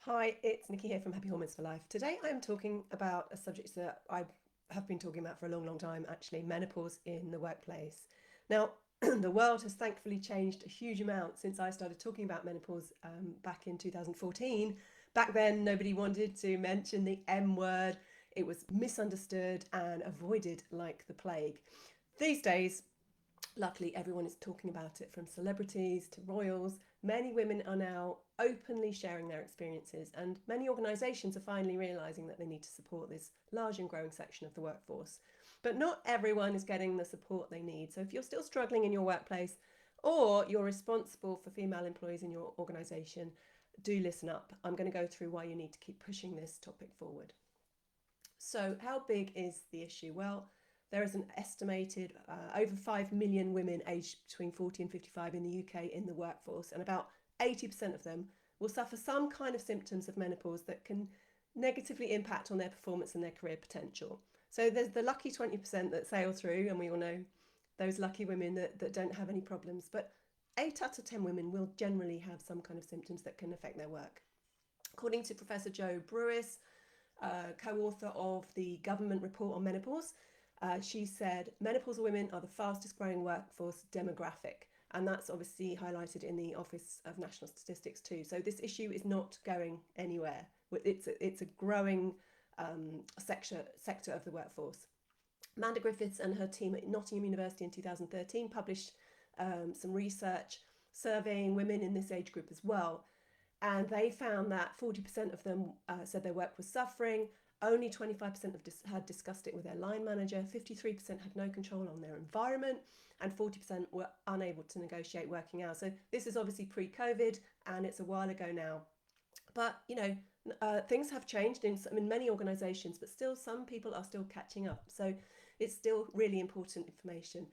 Hi, it's Nikki here from Happy Hormones for Life. Today I'm talking about a subject that I have been talking about for a long, long time, actually, menopause in the workplace. Now, the world has thankfully changed a huge amount since I started talking about menopause back in 2014. Back then, nobody wanted to mention the M word. It was misunderstood and avoided like the plague. These days, luckily, everyone is talking about it, from celebrities to royals. Many women are now openly sharing their experiences, and many organisations are finally realising that they need to support this large and growing section of the workforce. But not everyone is getting the support they need. So if you're still struggling in your workplace, or you're responsible for female employees in your organisation, do listen up. I'm going to go through why you need to keep pushing this topic forward. So, how big is the issue? Well, there is an estimated over 5 million women aged between 40 and 55 in the UK in the workforce, and about 80% of them will suffer some kind of symptoms of menopause that can negatively impact on their performance and their career potential. So, there's the lucky 20% that sail through, and we all know those lucky women that don't have any problems. But 8 out of 10 women will generally have some kind of symptoms that can affect their work. According to Professor Jo Brewis, co-author of the government report on menopause, she said menopausal women are the fastest growing workforce demographic, and that's obviously highlighted in the Office of National Statistics too. So this issue is not going anywhere. It's a growing sector of the workforce. Amanda Griffiths and her team at Nottingham University in 2013 published some research surveying women in this age group as well. And they found that 40% of them said their work was suffering. Only 25% had discussed it with their line manager. 53% had no control on their environment, and 40% were unable to negotiate working hours. So this is obviously pre-COVID, and it's a while ago now. But things have changed in many organisations, but still some people are still catching up. So it's still really important information.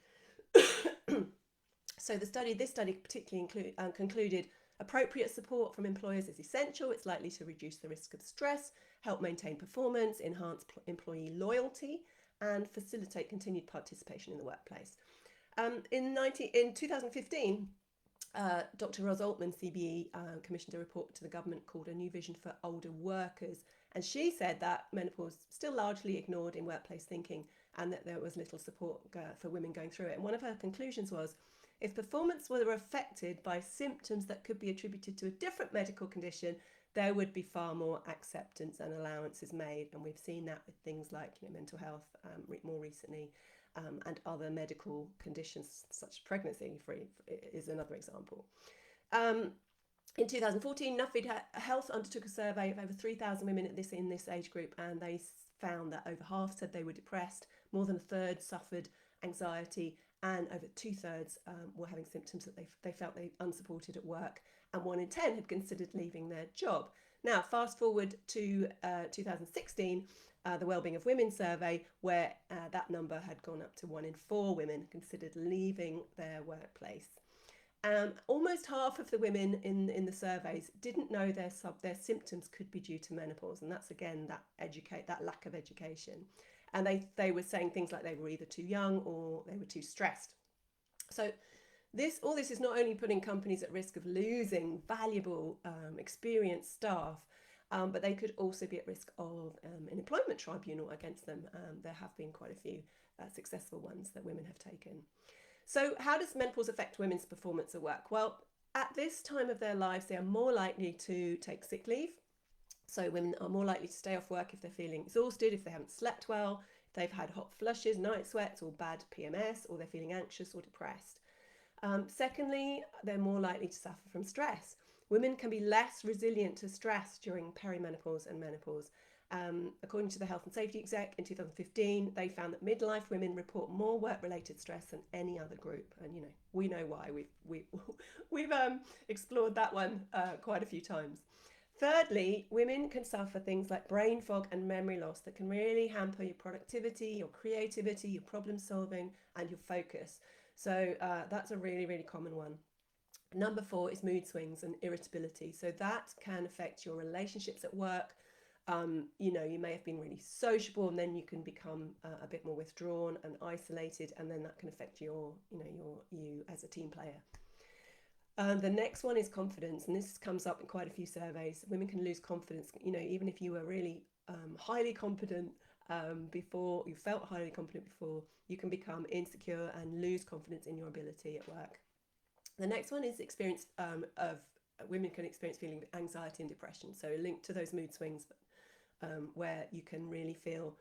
So this study particularly concluded appropriate support from employers is essential. It's likely to reduce the risk of stress, help maintain performance, enhance employee loyalty, and facilitate continued participation in the workplace. In 2015, Dr. Ros Altman, CBE, commissioned a report to the government called A New Vision for Older Workers. And she said that menopause is still largely ignored in workplace thinking, and that there was little support for women going through it. And one of her conclusions was, if performance were affected by symptoms that could be attributed to a different medical condition, there would be far more acceptance and allowances made. And we've seen that with things like mental health more recently, and other medical conditions such as pregnancy is another example. In 2014, Nuffield Health undertook a survey of over 3,000 women in this age group, and they found that over half said they were depressed, more than a third suffered anxiety, and over 2/3 were having symptoms that they felt they unsupported at work, and 1 in 10 had considered leaving their job. Now, fast forward to 2016, the Wellbeing of Women survey, where that number had gone up to 1 in 4 women considered leaving their workplace. Almost half of the women in the surveys didn't know their symptoms could be due to menopause, and that's again that lack of education. And they were saying things like they were either too young or they were too stressed. So all this is not only putting companies at risk of losing valuable experienced staff, but they could also be at risk of an employment tribunal against them. There have been quite a few successful ones that women have taken. So how does menopause affect women's performance at work? Well, at this time of their lives, they are more likely to take sick leave. So women are more likely to stay off work if they're feeling exhausted, if they haven't slept well, if they've had hot flushes, night sweats, or bad PMS, or they're feeling anxious or depressed. Secondly, they're more likely to suffer from stress. Women can be less resilient to stress during perimenopause and menopause. According to the Health and Safety Exec in 2015, they found that midlife women report more work-related stress than any other group, and we know why. We've explored that one quite a few times. Thirdly, women can suffer things like brain fog and memory loss that can really hamper your productivity, your creativity, your problem solving, and your focus. So that's a really, really common one. Number 4 is mood swings and irritability. So that can affect your relationships at work. You may have been really sociable, and then you can become a bit more withdrawn and isolated, and then that can affect you as a team player. The next one is confidence, and this comes up in quite a few surveys. Women can lose confidence, even if you were really highly confident before, you felt highly confident before, you can become insecure and lose confidence in your ability at work. The next one is experience of women can experience feeling of anxiety and depression, so linked to those mood swings where you can really feel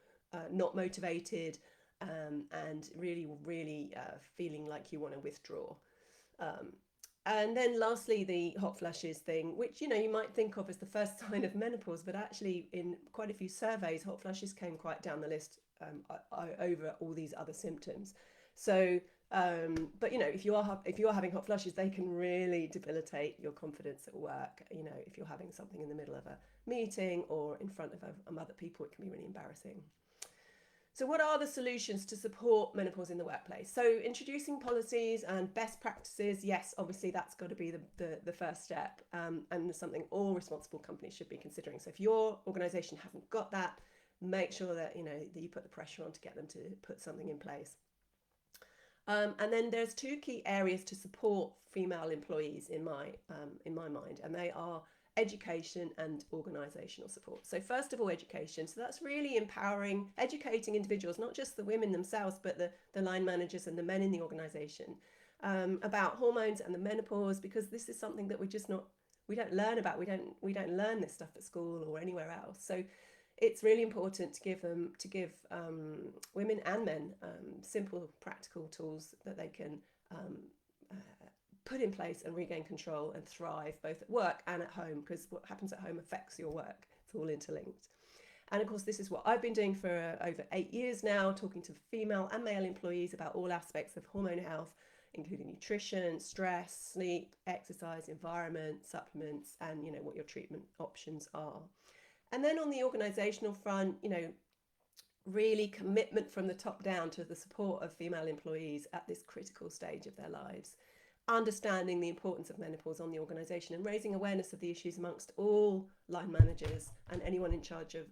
not motivated and really feeling like you want to withdraw. Um, and then lastly, the hot flushes thing, which you might think of as the first sign of menopause, but actually in quite a few surveys, hot flushes came quite down the list over all these other symptoms. So, but if you are having hot flushes, they can really debilitate your confidence at work. If you're having something in the middle of a meeting or in front of other people, it can be really embarrassing. So what are the solutions to support menopause in the workplace? So introducing policies and best practices, yes, obviously that's got to be the first step, and something all responsible companies should be considering. So if your organisation haven't got that, make sure that that you put the pressure on to get them to put something in place. And then there's two key areas to support female employees in my mind, and they are education and organisational support. So first of all, education. So that's really empowering, educating individuals, not just the women themselves, but the line managers and the men in the organisation about hormones and the menopause, because this is something that we don't learn about. We don't learn this stuff at school or anywhere else. So it's really important to give women and men simple, practical tools that they can put in place and regain control and thrive both at work and at home, because what happens at home affects your work. It's all interlinked. And of course, this is what I've been doing for over 8 years now, talking to female and male employees about all aspects of hormone health, including nutrition, stress, sleep, exercise, environment, supplements, and what your treatment options are. And then on the organisational front, really commitment from the top down to the support of female employees at this critical stage of their lives, understanding the importance of menopause on the organisation and raising awareness of the issues amongst all line managers and anyone in charge of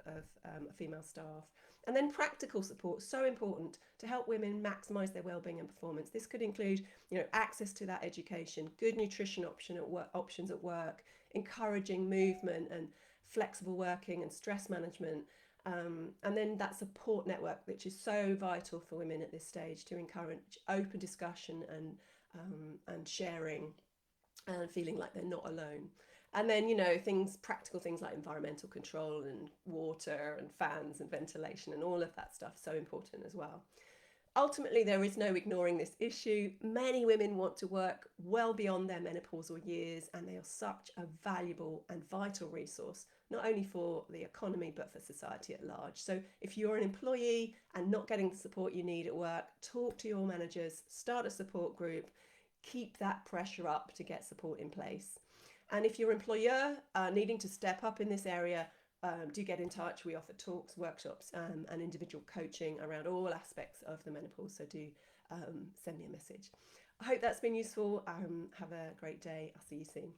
female staff. And then practical support, so important to help women maximise their wellbeing and performance. This could include, access to that education, good nutrition options at work, encouraging movement and flexible working and stress management. And then that support network, which is so vital for women at this stage, to encourage open discussion and sharing and feeling like they're not alone. And then, practical things like environmental control and water and fans and ventilation and all of that stuff, so important as well. Ultimately, there is no ignoring this issue. Many women want to work well beyond their menopausal years, and they are such a valuable and vital resource, not only for the economy, but for society at large. So if you're an employee and not getting the support you need at work, talk to your managers, start a support group, keep that pressure up to get support in place. And if your employer needing to step up in this area, do get in touch. We offer talks, workshops, and individual coaching around all aspects of the menopause. So do send me a message. I hope that's been useful. Have a great day. I'll see you soon.